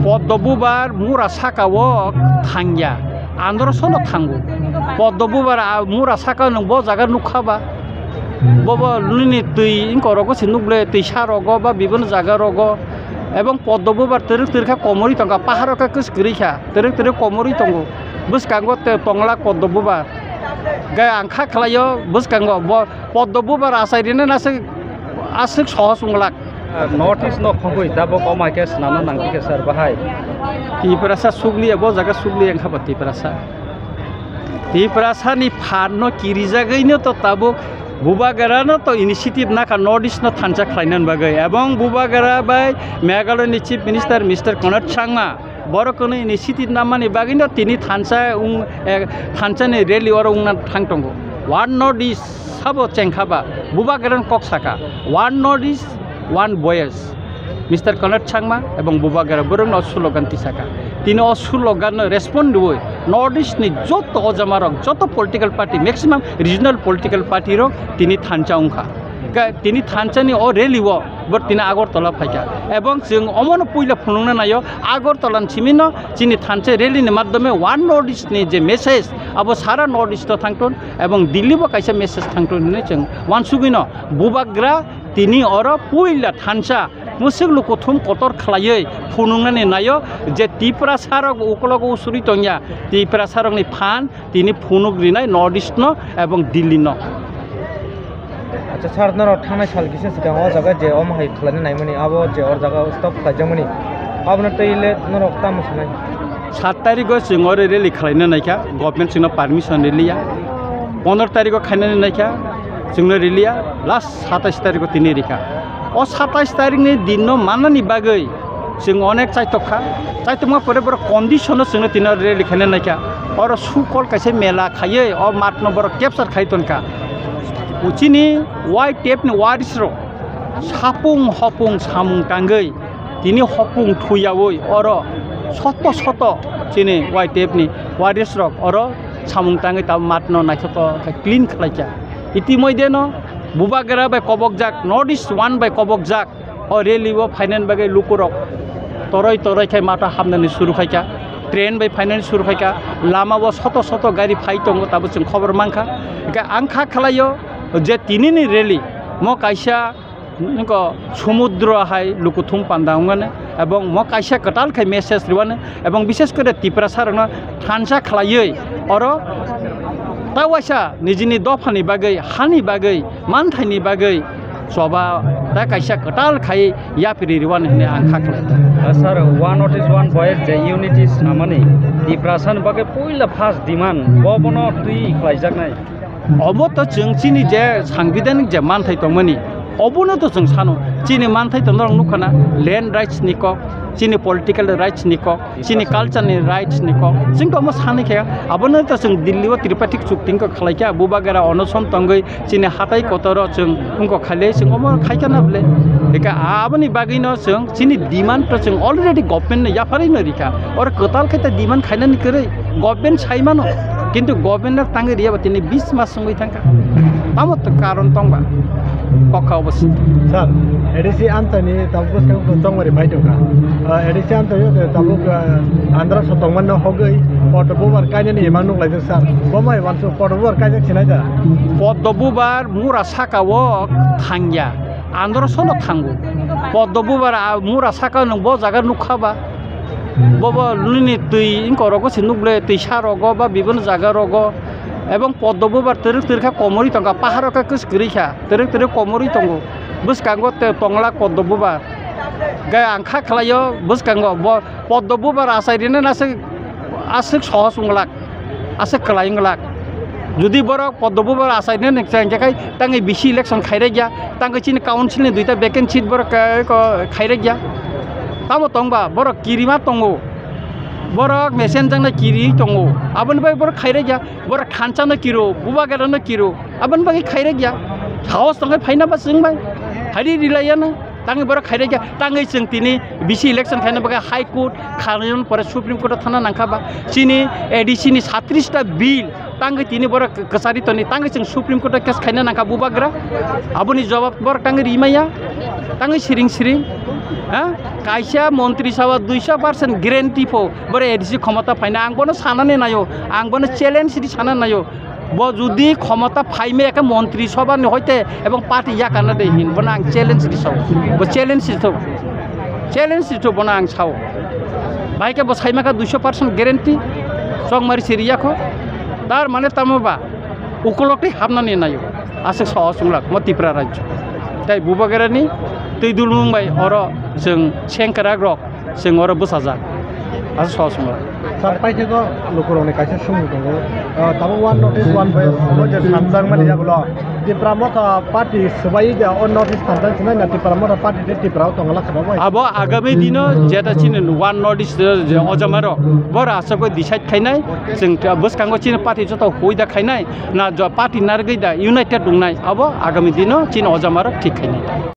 পদ্মবুবার মুরা সাকাও থাঙ্গিয়া আন্দোলন থাঙ্গু পদ্মবুবার মুরা সাকা নব জায়গা নুখাবা বব নুনি তুই ইনকরগ সিনুবলে তুই সারগ বা বিভিন্ন জায়গা রগ এবং পদ্মবুবার তেরক তেরখা কমরি তঙ্গা পাহাড়কা কুসগরিখা তেরক তেরক কমরি তঙ্গু বুসকাঙ্গো তংলা পদ্মবুবার গায় আংখা খালাयो বুসকাঙ্গো পদ্মবুবার আসাইরিনে নাসে আসিক সহজ উংলাক नॉर्थ ईस्ट नो खंगुई दाबो कमाइके स्नाना नांगके सर बाहाय तीपरासा सुगली अब जगह सुगली अंखा तीपरासा नि फान न किरिजागैनो तो ताबो बुबागारानो तो इनिशिएटिव नाका नॉर्थ ईस्ट न थानसा खालायनान बागै एबं बुबागारा बाय मेघालयनि chief minister mister Conrad Sangma बरकनो इनिशिएटिव नामानि बागैनो तिनि थानसानि रेली और उंना थांतंगो वन नॉर्थ ईस्ट साबो चेंखाबा बुबागारान कक्साका one North East one boys mister Conrad Sangma एवं बुबागारा बरं स्लोगान तिसाका तीन स्लोगान रेस्पन्ड हुए नॉर्थ ईस्ट नि जत अजामारक जत political party maximum regional political party रो तिनी थानचा उंखा तिनी थानचानि अ रेली वो बर तिना आगरतला फाइका एवं जों अमन पुइला फुनुंना नायो आगरतलान सिमिनो चिनि थानचा रेलिनि माध्यमे वन नॉर्थ ईस्ट नि जे मेसेज अब सारा नॉर्थ ईस्ट थांगटन एवं दिल्ली बो काइसा मेसेज थांगटन ने जों वानसुगिनो बुबाग्रा तिनी अर पुइला थानसा मुसुग लुकुथुम कतर खालायै फुनुंनानै नायो जे तिपरा सारक उकलग उसुरि तंगिया तिपरा सारकनि फान तिनि फुनुग्रिनाय नॉर्थ ईस्ट न एवं दिल्ली न अच्छा सर नर थांनाय साल किसे सिगां अ जागा जे अम हाय खालायनो नायमोनि आबो जे अर जागा स्टप खालायजामोनि आबनो तैले नर अक्ता मोसानाय 7 तारिखआव जों अर रेली खालायनो नायखा गभर्नमेन्ट जोंनो पारमिशन रेलिया 15 तारिखआव खालायनो नायखा जोंनो रेलिया लास्ट 27 तारिखआव तिनि रिखा अ 27 तारिखनि दिन मानानि बागै जों अनेक चाइतखा चाइतमा परे बर कन्डिशन जोंनो तिन रेली खालायनो नायखा और सुकल काइसे मेला खायै अ मार्च नम्बर केपचार खायतनका उचिनि वाइट टेपनि वारिसरो सापुं हपुं सामुं टांगै तिनि हपुं थुयावै और सत सत चिनि वाइट टेपनि वारिसरो और सामुं टांगै ता मातनो नायखत क्लीन खालायचा इतिमध्ये न बुबागारा बाय कबकजाक नॉर्थ ईस्ट वन बाय कबकजाक और रेलिवो फाइनेंस बागै लुकुरक तरै तरै खाय माता हामनानै सुरु खायका ट्रेन बाय फाइनेंस सुरु खायका लामाबो सत सत गाड़ी फाइतंगो ताबो जों खबर मांखा आंखा खालायो जे तिनिनि रेली म काइसा निको समुद्र हाय लुकुथुम पांदांगाने एवं म काइसा कटाल खाय मेसेज रिवाने एवं विशेष करे तिपरा सारना थानसा खालायै और तावासा निजिनि दफानि बागै हानि बागै मानथायनि बागै सभा दा काइसा कटाल खाय या फिरि रिवान होने आंखा खालायता sir one North East one boys जे यूनिटीज नामानि तिप्रासान बागै पहिला फार्स्ट डिमान्ड बबनो तुइ खालायजानाय अब तो जों चिनि जे सांबिधानिक जे मानथाय दंमोनि अबनो तो जों सानो चिनि मानथाय दं नुखाना लैंड राइट्स निक चिनि पॉलिटिकल राइट्स निक चिनि कल्चरनि राइट्स निक जों तो म सानैखाया अबनो तो जों दिल्लीआव त्रिपाठिक चुक्तिखौ खालायखा बुबागारा अनसन तंगै चिनि हाथाय कतर जों उनको खाले जों अम खायखाना बले एका आबनि बागैनो जों चिनि डिमान्ड तो जों अलरेडी गभर्नमेन्ट याफारैनो रिखा और कताल खायता डिमान्ड खायनानि करे गभर्नमेन्ट साइमानो किन्तु गभर्नमेन्ट तांगे रिया बतिनि 20 मास संगै थांका तामो तो कारण तंबा कखा अवश्य सर एडिसी आंतनि ताबुक तंगरि फाइदोका एडिसी आंतयो ताबुक आंध्र सतंगमन हगै पद्मबुबार कायनानि इमान नुलायदो सर बमाय वानसो पद्मबुबार कायजा खिनायदा पद्मबुबार मुरा साकाओ थांगिया आंध्र सन थांगु पद्मबुबार मुरा साका नंबो जागा नुखाबा बब नुनि तुइ इनकरग सिनुबले तुइ सारग बा বিভিন্ন জায়গা রগ এবং পদ্মবুবার তেরক তেরখা কমরি তঙ্গা পাহাড়কা কুসগরিখা তেরক তেরক কমরি তঙ্গো বুসকাঙ্গো তংলা পদ্মবুবার গায় আংখা খালাयो বুসকাঙ্গো পদ্মবুবার আসাইরিনে নাসে আসিক সহজ উংলাক আসে কলাইংলাক যদি বড় পদ্মবুবার আসাইনে নেকসাই তাঙ্গে বিসি ইলেকশন খাইরে গিয়া তাঙ্গে চিনি কাউন্সিলनि দুইটা ভ্যাকেন্সি বড় খাইরে गया तामो तंबा बर किरिमा तंगो बर मेसेनजोंनो किरि तंगो आबन बाय बर खाइरे गया बर खानचानो किरो बुबागारानो किरो आबन बाय खाइरे गया हाउस तंगे फाइना बा जोंबाय हारि रिलायानो तांगे बर खाइरे गया तांगे जों तिनि बिसि इलेक्शन खाइनो बाय हाई कोर्ट खारन पर सुप्रीम कोर्ट थाना नांखाबा चिनि एडिसिनि 36 टा बिल तांगे तिनि बर कसारि तनि तांगे जों सुप्रीम कोर्ट केस खाइनो नांखा बुबागारा आबनि जवाब बर तांगे रिमाया तांगे सिरिं হ্যাঁ কাইসা মন্ত্রী সভা 200% গ্যারেন্টি ফো বরে এডিসি ক্ষমতা ফাইনা আংবনো সানানে নাইও আংবনো চ্যালেঞ্জ দি সানা নাইও ব যদি ক্ষমতা ফাইমে একা মন্ত্রী সভা হইতে এবং পার্টি ইয়াকানা দে হিন বনা আং চ্যালেঞ্জ দি সাও ব চ্যালেঞ্জ দি তো বনা আং সাও বাইকে বসাইমাকা 200% গ্যারেন্টি চংমারি সিরিয়াখো তার মানে তামবা উকলকটি হাবনানি নাইও আছে সহসংলাক মতিপ্রা রাজ্য তাই বুবাগেরানি তৈদুল মুম্বাই অর जों सेंकरा ग्रक जों अर बोसाजा आरो ससंला सार पाइथेको लुकुरने काइसे सुमु दङ ताबो वान नोटिस वान भएस मोजे सानजां माने जागलो तिप्रा मथा पार्टी सबाइ दे अन नोटिस सानजां सिनाय ना तिप्रा मथा पार्टी दे तिप्रा दङला खबाय अब आगामी दिन जेटा चिन वान नोटिस अजमारो बर आसको डिसाइड खाइनाय जों बसकांगो चिन पार्टी जतो होइदा खाइनाय ना पार्टी नारगैदा युनाइटेड दंनाय अब आगामी दिन चिन अजमारो ठीक खाइनाय